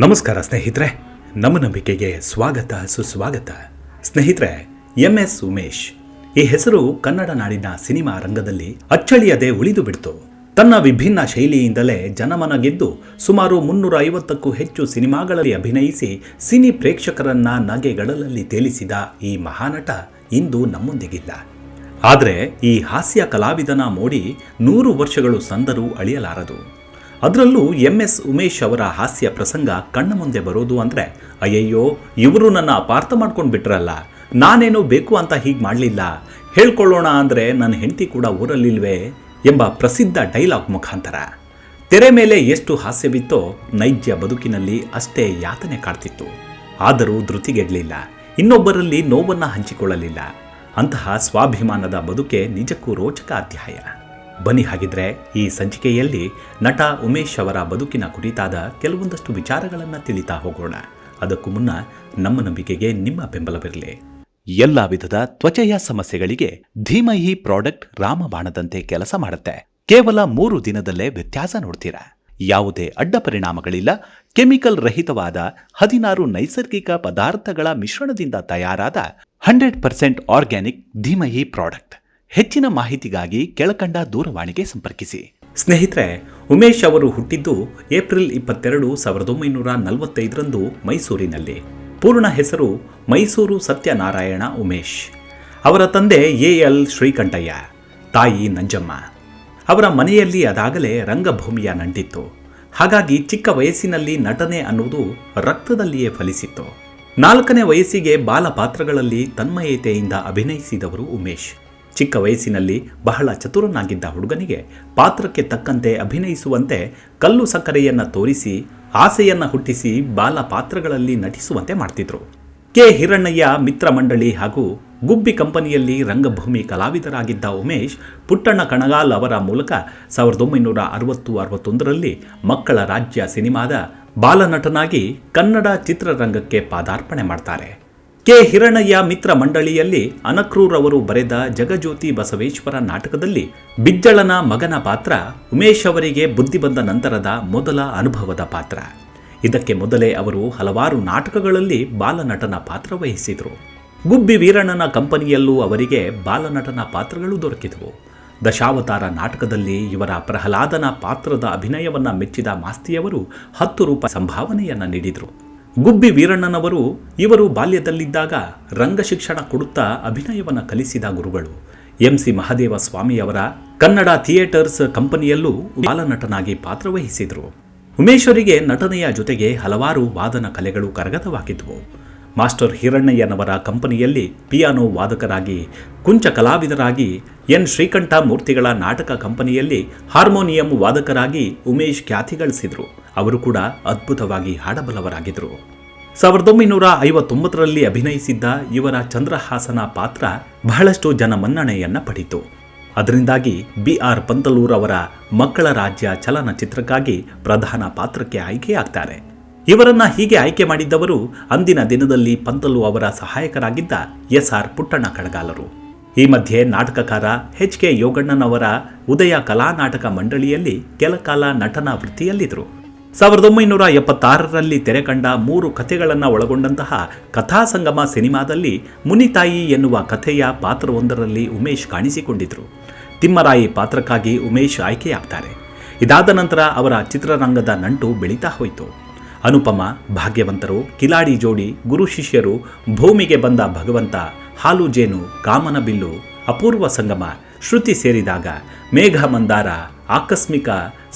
ನಮಸ್ಕಾರ ಸ್ನೇಹಿತರೆ, ನಮ್ಮ ನಂಬಿಕೆಗೆ ಸ್ವಾಗತ ಸುಸ್ವಾಗತ. ಸ್ನೇಹಿತರೆ, MS ಉಮೇಶ್ ಈ ಹೆಸರು ಕನ್ನಡ ನಾಡಿನ ಸಿನಿಮಾ ರಂಗದಲ್ಲಿ ಅಚ್ಚಳಿಯದೆ ಉಳಿದು ಬಿಡ್ತು. ತನ್ನ ವಿಭಿನ್ನ ಶೈಲಿಯಿಂದಲೇ ಜನಮನ ಗೆದ್ದು ಸುಮಾರು 350ಕ್ಕೂ ಹೆಚ್ಚು ಸಿನಿಮಾಗಳಲ್ಲಿ ಅಭಿನಯಿಸಿ ಸಿನಿ ಪ್ರೇಕ್ಷಕರನ್ನ ನಗೆಗಡಲಲ್ಲಿ ತೇಲಿಸಿದ ಈ ಮಹಾನಟ ಇಂದು ನಮ್ಮೊಂದಿಗಿಲ್ಲ. ಆದರೆ ಈ ಹಾಸ್ಯ ಕಲಾವಿದನ ಮೋಡಿ 100 ವರ್ಷಗಳು ಸಂದರೂ ಅಳಿಯಲಾರದು. ಅದರಲ್ಲೂ MS ಉಮೇಶ್ ಅವರ ಹಾಸ್ಯ ಪ್ರಸಂಗ ಕಣ್ಣ ಮುಂದೆ ಬರೋದು ಅಂದರೆ, ಅಯ್ಯಯ್ಯೋ ಇವರು ನನ್ನ ಅಪಾರ್ಥ ಮಾಡ್ಕೊಂಡು ಬಿಟ್ರಲ್ಲ, ನಾನೇನೋ ಬೇಕು ಅಂತ ಹೀಗೆ ಮಾಡಲಿಲ್ಲ, ಹೇಳ್ಕೊಳ್ಳೋಣ ಅಂದರೆ ನನ್ನ ಹೆಂಡತಿ ಕೂಡ ಊರಲ್ಲಿಲ್ವೇ ಎಂಬ ಪ್ರಸಿದ್ಧ ಡೈಲಾಗ್ ಮುಖಾಂತರ. ತೆರೆ ಮೇಲೆ ಎಷ್ಟು ಹಾಸ್ಯವಿತ್ತೋ ನೈಜ ಬದುಕಿನಲ್ಲಿ ಅಷ್ಟೇ ಯಾತನೆ ಕಾಡ್ತಿತ್ತು. ಆದರೂ ಧೃತಿಗೆಡಲಿಲ್ಲ, ಇನ್ನೊಬ್ಬರಲ್ಲಿ ನೋವನ್ನು ಹಂಚಿಕೊಳ್ಳಲಿಲ್ಲ. ಅಂತಹ ಸ್ವಾಭಿಮಾನದ ಬದುಕೆ ನಿಜಕ್ಕೂ ರೋಚಕ ಅಧ್ಯಾಯ. ಬನ್ನಿ ಹಾಗಿದ್ರೆ ಈ ಸಂಚಿಕೆಯಲ್ಲಿ ನಟ ಉಮೇಶ್ ಅವರ ಬದುಕಿನ ಕುರಿತಾದ ಕೆಲವೊಂದಷ್ಟು ವಿಚಾರಗಳನ್ನು ತಿಳಿತಾ ಹೋಗೋಣ. ಅದಕ್ಕೂ ಮುನ್ನ ನಮ್ಮ ನಂಬಿಕೆಗೆ ನಿಮ್ಮ ಬೆಂಬಲವಿರಲಿ. ಎಲ್ಲ ವಿಧದ ತ್ವಚೆಯ ಸಮಸ್ಯೆಗಳಿಗೆ ಧೀಮಹಿ ಪ್ರಾಡಕ್ಟ್ ರಾಮಬಾಣದಂತೆ ಕೆಲಸ ಮಾಡುತ್ತೆ. ಕೇವಲ 3 ದಿನದಲ್ಲೇ ವ್ಯತ್ಯಾಸ ನೋಡ್ತೀರಾ. ಯಾವುದೇ ಅಡ್ಡ ಪರಿಣಾಮಗಳಿಲ್ಲ. ಕೆಮಿಕಲ್ ರಹಿತವಾದ 16 ನೈಸರ್ಗಿಕ ಪದಾರ್ಥಗಳ ಮಿಶ್ರಣದಿಂದ ತಯಾರಾದ 100% ಆರ್ಗ್ಯಾನಿಕ್ ಧೀಮಹಿ ಪ್ರಾಡಕ್ಟ್. ಹೆಚ್ಚಿನ ಮಾಹಿತಿಗಾಗಿ ಕೆಳಕಂಡ ದೂರವಾಣಿಗೆ ಸಂಪರ್ಕಿಸಿ. ಸ್ನೇಹಿತರೆ, ಉಮೇಶ್ ಅವರು ಹುಟ್ಟಿದ್ದು ಏಪ್ರಿಲ್ 22, 1945ರಂದು ಮೈಸೂರಿನಲ್ಲಿ. ಪೂರ್ಣ ಹೆಸರು ಮೈಸೂರು ಸತ್ಯನಾರಾಯಣ ಉಮೇಶ್. ಅವರ ತಂದೆ AL ಶ್ರೀಕಂಠಯ್ಯ, ತಾಯಿ ನಂಜಮ್ಮ. ಅವರ ಮನೆಯಲ್ಲಿ ಅದಾಗಲೇ ರಂಗಭೂಮಿಯ ನಂಟಿತ್ತು. ಹಾಗಾಗಿ ಚಿಕ್ಕ ವಯಸ್ಸಿನಲ್ಲಿ ನಟನೆ ಅನ್ನುವುದು ರಕ್ತದಲ್ಲಿಯೇ ಫಲಿಸಿತ್ತು. 4ನೇ ವಯಸ್ಸಿಗೆ ಬಾಲ ಪಾತ್ರಗಳಲ್ಲಿ ತನ್ಮಯತೆಯಿಂದ ಅಭಿನಯಿಸಿದವರು ಉಮೇಶ್. ಚಿಕ್ಕ ವಯಸ್ಸಿನಲ್ಲಿ ಬಹಳ ಚತುರನಾಗಿದ್ದ ಹುಡುಗನಿಗೆ ಪಾತ್ರಕ್ಕೆ ತಕ್ಕಂತೆ ಅಭಿನಯಿಸುವಂತೆ ಕಲ್ಲು ಸಕ್ಕರೆಯನ್ನು ತೋರಿಸಿ ಆಸೆಯನ್ನು ಹುಟ್ಟಿಸಿ ಬಾಲ ಪಾತ್ರಗಳಲ್ಲಿ ನಟಿಸುವಂತೆ ಮಾಡ್ತಿದ್ರು. ಹಿರಣ್ಣಯ್ಯ ಮಿತ್ರ ಮಂಡಳಿ ಹಾಗೂ ಗುಬ್ಬಿ ಕಂಪನಿಯಲ್ಲಿ ರಂಗಭೂಮಿ ಕಲಾವಿದರಾಗಿದ್ದ ಉಮೇಶ್ ಪುಟ್ಟಣ್ಣ ಕಣಗಾಲ್ ಅವರ ಮೂಲಕ 1960-61ರಲ್ಲಿ ಮಕ್ಕಳ ರಾಜ್ಯ ಸಿನಿಮಾದ ಬಾಲನಟನಾಗಿ ಕನ್ನಡ ಚಿತ್ರರಂಗಕ್ಕೆ ಪಾದಾರ್ಪಣೆ ಮಾಡ್ತಾರೆ. ಹಿರಣ್ಣಯ್ಯ ಮಿತ್ರ ಮಂಡಳಿಯಲ್ಲಿ ಅನಕ್ರೂರ್ ಅವರು ಬರೆದ ಜಗಜ್ಯೋತಿ ಬಸವೇಶ್ವರ ನಾಟಕದಲ್ಲಿ ಬಿಜ್ಜಳನ ಮಗನ ಪಾತ್ರ ಉಮೇಶ್ ಅವರಿಗೆ ಬುದ್ಧಿ ಬಂದ ನಂತರದ ಮೊದಲ ಅನುಭವದ ಪಾತ್ರ. ಇದಕ್ಕೆ ಮೊದಲೇ ಅವರು ಹಲವಾರು ನಾಟಕಗಳಲ್ಲಿ ಬಾಲನಟನ ಪಾತ್ರ ವಹಿಸಿದರು. ಗುಬ್ಬಿ ವೀರಣ್ಣನ ಕಂಪನಿಯಲ್ಲೂ ಅವರಿಗೆ ಬಾಲನಟನ ಪಾತ್ರಗಳು ದೊರಕಿದವು. ದಶಾವತಾರ ನಾಟಕದಲ್ಲಿ ಇವರ ಪ್ರಹ್ಲಾದನ ಪಾತ್ರದ ಅಭಿನಯವನ್ನು ಮೆಚ್ಚಿದ ಮಾಸ್ತಿಯವರು 10 ರೂಪಾಯಿ ಸಂಭಾವನೆಯನ್ನು ನೀಡಿದರು. ಗುಬ್ಬಿ ವೀರಣ್ಣನವರು ಇವರು ಬಾಲ್ಯದಲ್ಲಿದ್ದಾಗ ರಂಗ ಶಿಕ್ಷಣ ಕೊಡುತ್ತಾ ಅಭಿನಯವನ್ನು ಕಲಿಸಿದ ಗುರುಗಳು. MC ಮಹದೇವ ಸ್ವಾಮಿಯವರ ಕನ್ನಡ ಥಿಯೇಟರ್ಸ್ ಕಂಪನಿಯಲ್ಲೂ ಬಾಲನಟನಾಗಿ ಪಾತ್ರ ವಹಿಸಿದರು. ಉಮೇಶ್ವರಿಗೆ ನಟನೆಯ ಜೊತೆಗೆ ಹಲವಾರು ವಾದನ ಕಲೆಗಳು ಕರಗತವಾಗಿದ್ದವು. ಮಾಸ್ಟರ್ ಹಿರಣ್ಣಯ್ಯನವರ ಕಂಪನಿಯಲ್ಲಿ ಪಿಯಾನೋ ವಾದಕರಾಗಿ, ಕುಂಚ ಕಲಾವಿದರಾಗಿ, N ಶ್ರೀಕಂಠ ಮೂರ್ತಿಗಳ ನಾಟಕ ಕಂಪನಿಯಲ್ಲಿ ಹಾರ್ಮೋನಿಯಂ ವಾದಕರಾಗಿ ಉಮೇಶ್ ಖ್ಯಾತಿ ಗಳಿಸಿದರು. ಅವರು ಕೂಡ ಅದ್ಭುತವಾಗಿ ಹಾಡಬಲ್ಲವರಾಗಿದ್ದರು. 1959ರಲ್ಲಿ ಅಭಿನಯಿಸಿದ್ದ ಇವರ ಚಂದ್ರಹಾಸನ ಪಾತ್ರ ಬಹಳಷ್ಟು ಜನಮನ್ನಣೆಯನ್ನು ಪಡೆಯಿತು. ಅದರಿಂದಾಗಿ BR ಪಂತಲೂರ್ ಅವರ ಮಕ್ಕಳ ರಾಜ್ಯ ಚಲನಚಿತ್ರಕ್ಕಾಗಿ ಪ್ರಧಾನ ಪಾತ್ರಕ್ಕೆ ಆಯ್ಕೆಯಾಗ್ತಾರೆ. ಇವರನ್ನ ಹೀಗೆ ಆಯ್ಕೆ ಮಾಡಿದ್ದವರು ಅಂದಿನ ದಿನದಲ್ಲಿ ಪಂತಲು ಅವರ ಸಹಾಯಕರಾಗಿದ್ದ SR ಪುಟ್ಟಣ್ಣ ಕಣಗಾಲರು. ಈ ಮಧ್ಯೆ ನಾಟಕಕಾರ HK ಯೋಗಣ್ಣನವರ ಉದಯ ಕಲಾ ನಾಟಕ ಮಂಡಳಿಯಲ್ಲಿ ಕೆಲಕಾಲ ನಟನಾ ವೃತ್ತಿಯಲ್ಲಿದ್ದರು. 1976ರಲ್ಲಿ ತೆರೆಕಂಡ 3 ಕಥೆಗಳನ್ನು ಒಳಗೊಂಡಂತಹ ಕಥಾಸಂಗಮ ಸಿನಿಮಾದಲ್ಲಿ ಮುನಿತಾಯಿ ಎನ್ನುವ ಕಥೆಯ ಪಾತ್ರವೊಂದರಲ್ಲಿ ಉಮೇಶ್ ಕಾಣಿಸಿಕೊಂಡಿದ್ದರು. ತಿಮ್ಮರಾಯಿ ಪಾತ್ರಕ್ಕಾಗಿ ಉಮೇಶ್ ಆಯ್ಕೆಯಾಗ್ತಾರೆ. ಇದಾದ ನಂತರ ಅವರ ಚಿತ್ರರಂಗದ ನಂಟು ಬೆಳೀತಾ ಹೋಯಿತು. ಅನುಪಮ, ಭಾಗ್ಯವಂತರು, ಕಿಲಾಡಿ ಜೋಡಿ, ಗುರು ಶಿಷ್ಯರು, ಭೂಮಿಗೆ ಬಂದ ಭಗವಂತ, ಹಾಲು ಜೇನು, ಕಾಮನ ಬಿಲ್ಲು, ಅಪೂರ್ವ ಸಂಗಮ, ಶ್ರುತಿ ಸೇರಿದಾಗ, ಮೇಘ ಮಂದಾರ, ಆಕಸ್ಮಿಕ,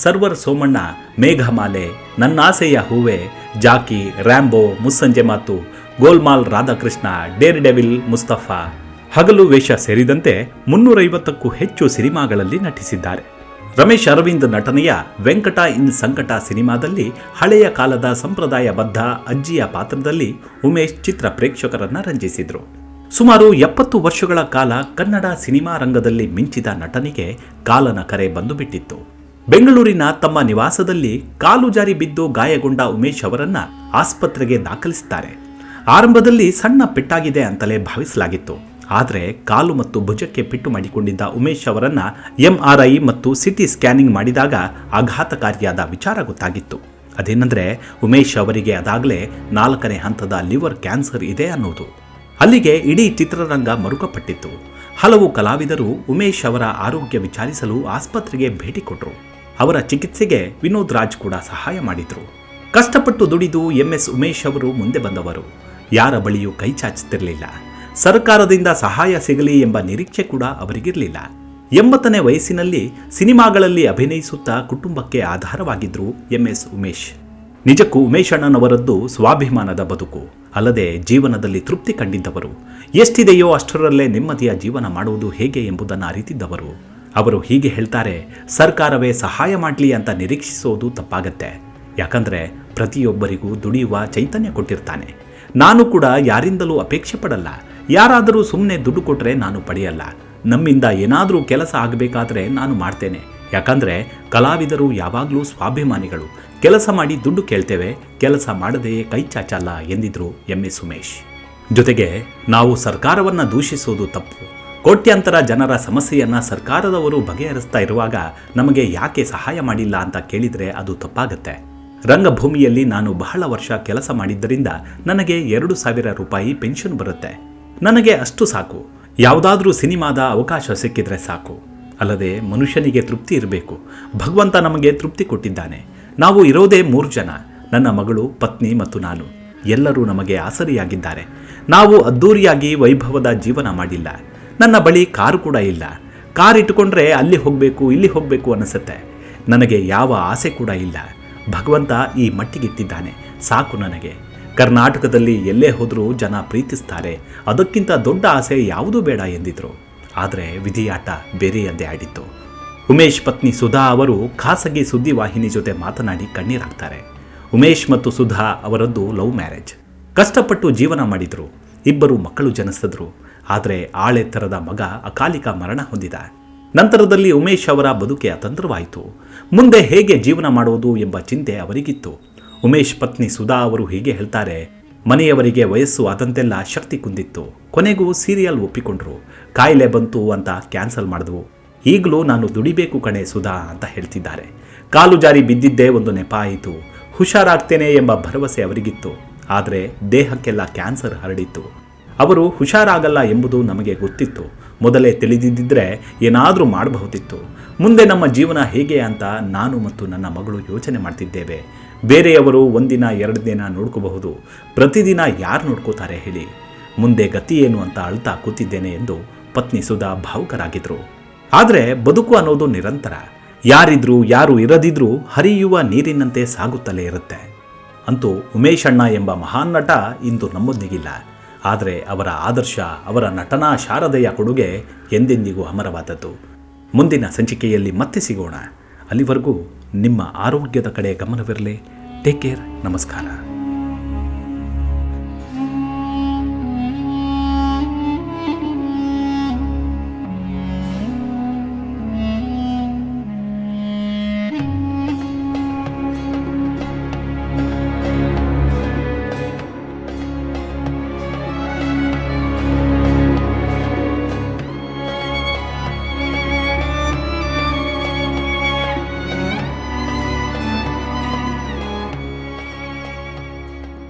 ಸರ್ವರ್ ಸೋಮಣ್ಣ, ಮೇಘಮಾಲೆ, ನನ್ನಾಸೆಯ ಹೂವೆ, ಜಾಕಿ, ರ್ಯಾಂಬೋ, ಮುಸ್ಸಂಜೆ ಮಾತು, ಗೋಲ್ಮಾಲ್ ರಾಧಾಕೃಷ್ಣ, ಡೇರ್ ಡೆವಿಲ್ ಮುಸ್ತಫಾ, ಹಗಲು ವೇಷ ಸೇರಿದಂತೆ 350ಕ್ಕೂ ಹೆಚ್ಚು ಸಿನಿಮಾಗಳಲ್ಲಿ ನಟಿಸಿದ್ದಾರೆ. ರಮೇಶ್ ಅರವಿಂದ್ ನಟನೆಯ ವೆಂಕಟ ಇನ್ ಸಂಕಟ ಸಿನಿಮಾದಲ್ಲಿ ಹಳೆಯ ಕಾಲದ ಸಂಪ್ರದಾಯಬದ್ಧ ಅಜ್ಜಿಯ ಪಾತ್ರದಲ್ಲಿ ಉಮೇಶ್ ಚಿತ್ರ ಪ್ರೇಕ್ಷಕರನ್ನ ರಂಜಿಸಿದರು. ಸುಮಾರು 70 ವರ್ಷಗಳ ಕಾಲ ಕನ್ನಡ ಸಿನಿಮಾ ರಂಗದಲ್ಲಿ ಮಿಂಚಿದ ನಟನಿಗೆ ಕಾಲನ ಕರೆ ಬಂದು ಬಿಟ್ಟಿತ್ತು. ಬೆಂಗಳೂರಿನ ತಮ್ಮ ನಿವಾಸದಲ್ಲಿ ಕಾಲು ಜಾರಿ ಬಿದ್ದು ಗಾಯಗೊಂಡ ಉಮೇಶ್ ಅವರನ್ನ ಆಸ್ಪತ್ರೆಗೆ ದಾಖಲಿಸುತ್ತಾರೆ. ಆರಂಭದಲ್ಲಿ ಸಣ್ಣ ಪೆಟ್ಟಾಗಿದೆ ಅಂತಲೇ ಭಾವಿಸಲಾಗಿತ್ತು. ಆದರೆ ಕಾಲು ಮತ್ತು ಭುಜಕ್ಕೆ ಪೆಟ್ಟು ಮಾಡಿಕೊಂಡಿದ್ದ ಉಮೇಶ್ ಅವರನ್ನ MRI ಮತ್ತು CT ಸ್ಕ್ಯಾನಿಂಗ್ ಮಾಡಿದಾಗ ಆಘಾತಕಾರಿಯಾದ ವಿಚಾರ ಗೊತ್ತಾಗಿತ್ತು. ಅದೇನೆಂದರೆ ಉಮೇಶ್ ಅವರಿಗೆ ಅದಾಗಲೇ 4ನೇ ಹಂತದ ಲಿವರ್ ಕ್ಯಾನ್ಸರ್ ಇದೆ ಅನ್ನೋದು. ಅಲ್ಲಿಗೆ ಇಡೀ ಚಿತ್ರರಂಗ ಮರುಕಪಟ್ಟಿತ್ತು. ಹಲವು ಕಲಾವಿದರು ಉಮೇಶ್ ಅವರ ಆರೋಗ್ಯ ವಿಚಾರಿಸಲು ಆಸ್ಪತ್ರೆಗೆ ಭೇಟಿ ಕೊಟ್ಟರು. ಅವರ ಚಿಕಿತ್ಸೆಗೆ ವಿನೋದ್ ರಾಜ್ ಕೂಡ ಸಹಾಯ ಮಾಡಿದ್ರು. ಕಷ್ಟಪಟ್ಟು ದುಡಿದು MS ಉಮೇಶ್ ಅವರು ಮುಂದೆ ಬಂದವರು. ಯಾರ ಬಳಿಯೂ ಕೈ ಚಾಚುತ್ತಿರಲಿಲ್ಲ. ಸರ್ಕಾರದಿಂದ ಸಹಾಯ ಸಿಗಲಿ ಎಂಬ ನಿರೀಕ್ಷೆ ಕೂಡ ಅವರಿಗಿರಲಿಲ್ಲ. 80ನೇ ವಯಸ್ಸಿನಲ್ಲಿ ಸಿನಿಮಾಗಳಲ್ಲಿ ಅಭಿನಯಿಸುತ್ತಾ ಕುಟುಂಬಕ್ಕೆ ಆಧಾರವಾಗಿದ್ರು MS ಉಮೇಶ್. ನಿಜಕ್ಕೂ ಉಮೇಶ್ ಅಣ್ಣನವರದ್ದು ಸ್ವಾಭಿಮಾನದ ಬದುಕು, ಅಲ್ಲದೆ ಜೀವನದಲ್ಲಿ ತೃಪ್ತಿ ಕಂಡಿದ್ದವರು. ಎಷ್ಟಿದೆಯೋ ಅಷ್ಟರಲ್ಲೇ ನೆಮ್ಮದಿಯ ಜೀವನ ಮಾಡುವುದು ಹೇಗೆ ಎಂಬುದನ್ನು ಅರಿತಿದ್ದವರು. ಅವರು ಹೀಗೆ ಹೇಳ್ತಾರೆ, ಸರ್ಕಾರವೇ ಸಹಾಯ ಮಾಡಲಿ ಅಂತ ನಿರೀಕ್ಷಿಸೋದು ತಪ್ಪಾಗತ್ತೆ. ಯಾಕಂದರೆ ಪ್ರತಿಯೊಬ್ಬರಿಗೂ ದುಡಿಯುವ ಚೈತನ್ಯ ಕೊಟ್ಟಿರ್ತಾನೆ. ನಾನು ಕೂಡ ಯಾರಿಂದಲೂ ಅಪೇಕ್ಷೆ ಪಡಲ್ಲ. ಯಾರಾದರೂ ಸುಮ್ಮನೆ ದುಡ್ಡು ಕೊಟ್ಟರೆ ನಾನು ಪಡೆಯಲ್ಲ. ನಮ್ಮಿಂದ ಏನಾದರೂ ಕೆಲಸ ಆಗಬೇಕಾದ್ರೆ ನಾನು ಮಾಡ್ತೇನೆ. ಯಾಕಂದರೆ ಕಲಾವಿದರು ಯಾವಾಗಲೂ ಸ್ವಾಭಿಮಾನಿಗಳು. ಕೆಲಸ ಮಾಡಿ ದುಡ್ಡು ಕೇಳ್ತೇವೆ, ಕೆಲಸ ಮಾಡದೆಯೇ ಕೈ ಚಾಚಲ್ಲ ಎಂದಿದ್ರು MS ಉಮೇಶ್. ಜೊತೆಗೆ ನಾವು ಸರ್ಕಾರವನ್ನು ದೂಷಿಸೋದು ತಪ್ಪು. ಕೋಟ್ಯಾಂತರ ಜನರ ಸಮಸ್ಯೆಯನ್ನು ಸರ್ಕಾರದವರು ಬಗೆಹರಿಸ್ತಾ ಇರುವಾಗ ನಮಗೆ ಯಾಕೆ ಸಹಾಯ ಮಾಡಿಲ್ಲ ಅಂತ ಕೇಳಿದರೆ ಅದು ತಪ್ಪಾಗತ್ತೆ. ರಂಗಭೂಮಿಯಲ್ಲಿ ನಾನು ಬಹಳ ವರ್ಷ ಕೆಲಸ ಮಾಡಿದ್ದರಿಂದ ನನಗೆ 2,000 ರೂಪಾಯಿ ಪೆನ್ಷನ್ ಬರುತ್ತೆ. ನನಗೆ ಅಷ್ಟು ಸಾಕು. ಯಾವುದಾದ್ರೂ ಸಿನಿಮಾದ ಅವಕಾಶ ಸಿಕ್ಕಿದ್ರೆ ಸಾಕು. ಅಲ್ಲದೆ ಮನುಷ್ಯನಿಗೆ ತೃಪ್ತಿ ಇರಬೇಕು. ಭಗವಂತ ನಮಗೆ ತೃಪ್ತಿ ಕೊಟ್ಟಿದ್ದಾನೆ. ನಾವು ಇರೋದೇ 3 ಜನ, ನನ್ನ ಮಗಳು, ಪತ್ನಿ ಮತ್ತು ನಾನು. ಎಲ್ಲರೂ ನಮಗೆ ಆಸರಿಯಾಗಿದ್ದಾರೆ. ನಾವು ಅದ್ದೂರಿಯಾಗಿ ವೈಭವದ ಜೀವನ ಮಾಡಿಲ್ಲ. ನನ್ನ ಬಳಿ ಕಾರು ಕೂಡ ಇಲ್ಲ. ಕಾರ್ ಇಟ್ಟುಕೊಂಡ್ರೆ ಅಲ್ಲಿ ಹೋಗಬೇಕು ಇಲ್ಲಿ ಹೋಗಬೇಕು ಅನಿಸುತ್ತೆ. ನನಗೆ ಯಾವ ಆಸೆ ಕೂಡ ಇಲ್ಲ. ಭಗವಂತ ಈ ಮಟ್ಟಿಗಿಟ್ಟಿದ್ದಾನೆ, ಸಾಕು ನನಗೆ. ಕರ್ನಾಟಕದಲ್ಲಿ ಎಲ್ಲೇ ಹೋದರೂ ಜನ ಪ್ರೀತಿಸ್ತಾರೆ, ಅದಕ್ಕಿಂತ ದೊಡ್ಡ ಆಸೆ ಯಾವುದೂ ಬೇಡ ಎಂದಿದ್ರು. ಆದರೆ ವಿಧಿಯಾಟ ಬೇರೆಯದ್ದೇ ಆಡಿತ್ತು. ಉಮೇಶ್ ಪತ್ನಿ ಸುಧಾ ಅವರು ಖಾಸಗಿ ಸುದ್ದಿವಾಹಿನಿ ಜೊತೆ ಮಾತನಾಡಿ ಕಣ್ಣೀರಾಗ್ತಾರೆ. ಉಮೇಶ್ ಮತ್ತು ಸುಧಾ ಅವರದ್ದು ಲವ್ ಮ್ಯಾರೇಜ್. ಕಷ್ಟಪಟ್ಟು ಜೀವನ ಮಾಡಿದ್ರು. 2 ಮಕ್ಕಳು ಜನಿಸಿದ್ರು. ಆದರೆ ಆಳೆತ್ತರದ ಮಗ ಅಕಾಲಿಕ ಮರಣ ಹೊಂದಿದ. ನಂತರದಲ್ಲಿ ಉಮೇಶ್ ಅವರ ಬದುಕೆ ಅತಂತ್ರವಾಯಿತು. ಮುಂದೆ ಹೇಗೆ ಜೀವನ ಮಾಡೋದು ಎಂಬ ಚಿಂತೆ ಅವರಿಗಿತ್ತು. ಉಮೇಶ್ ಪತ್ನಿ ಸುಧಾ ಅವರು ಹೀಗೆ ಹೇಳ್ತಾರೆ, ಮನೆಯವರಿಗೆ ವಯಸ್ಸು ಆದಂತೆಲ್ಲ ಶಕ್ತಿ ಕುಂದಿತ್ತು. ಕೊನೆಗೂ ಸೀರಿಯಲ್ ಒಪ್ಪಿಕೊಂಡ್ರು. ಕಾಯಿಲೆ ಬಂತು ಅಂತ ಕ್ಯಾನ್ಸಲ್ ಮಾಡಿದ್ವು. ಈಗಲೂ ನಾನು ದುಡಿಬೇಕು ಕಣೆ ಸುಧಾ ಅಂತ ಹೇಳ್ತಿದ್ದಾರೆ. ಕಾಲು ಜಾರಿ ಬಿದ್ದಿದ್ದೇ ಒಂದು ನೆಪ ಆಯಿತು. ಹುಷಾರಾಗ್ತೇನೆ ಎಂಬ ಭರವಸೆ ಅವರಿಗಿತ್ತು. ಆದರೆ ದೇಹಕ್ಕೆಲ್ಲ ಕ್ಯಾನ್ಸರ್ ಹರಡಿತ್ತು. ಅವರು ಹುಷಾರಾಗಲ್ಲ ಎಂಬುದು ನಮಗೆ ಗೊತ್ತಿತ್ತು. ಮೊದಲೇ ತಿಳಿದಿದ್ದರೆ ಏನಾದರೂ ಮಾಡಬಹುದಿತ್ತು. ಮುಂದೆ ನಮ್ಮ ಜೀವನ ಹೇಗೆ ಅಂತ ನಾನು ಮತ್ತು ನನ್ನ ಮಗಳು ಯೋಚನೆ ಮಾಡ್ತಿದ್ದೇವೆ. ಬೇರೆಯವರು 1 ದಿನ 2 ದಿನ ನೋಡ್ಕೋಬಹುದು. ಪ್ರತಿದಿನ ಯಾರು ನೋಡ್ಕೋತಾರೆ ಹೇಳಿ? ಮುಂದೆ ಗತಿ ಏನು ಅಂತ ಅಳ್ತಾ ಕೂತಿದ್ದೇನೆ ಎಂದು ಪತ್ನಿ ಸುಧಾ ಭಾವುಕರಾಗಿದ್ರು. ಆದರೆ ಬದುಕು ಅನ್ನೋದು ನಿರಂತರ. ಯಾರಿದ್ರೂ ಯಾರು ಇರದಿದ್ರೂ ಹರಿಯುವ ನೀರಿನಂತೆ ಸಾಗುತ್ತಲೇ ಇರುತ್ತೆ. ಅಂತೂ ಉಮೇಶ್ ಅಣ್ಣ ಎಂಬ ಮಹಾನ್ ನಟ ಇಂದು ನಮ್ಮೊಂದಿಗಿಲ್ಲ. ಆದರೆ ಅವರ ಆದರ್ಶ, ಅವರ ನಟನಾ ಶಾರದೆಯ ಕೊಡುಗೆ ಎಂದೆಂದಿಗೂ ಅಮರವಾದದ್ದು. ಮುಂದಿನ ಸಂಚಿಕೆಯಲ್ಲಿ ಮತ್ತೆ ಸಿಗೋಣ. ಅಲ್ಲಿವರೆಗೂ ನಿಮ್ಮ ಆರೋಗ್ಯದ ಕಡೆ ಗಮನವಿರಲಿ. Take care. ನಮಸ್ಕಾರ.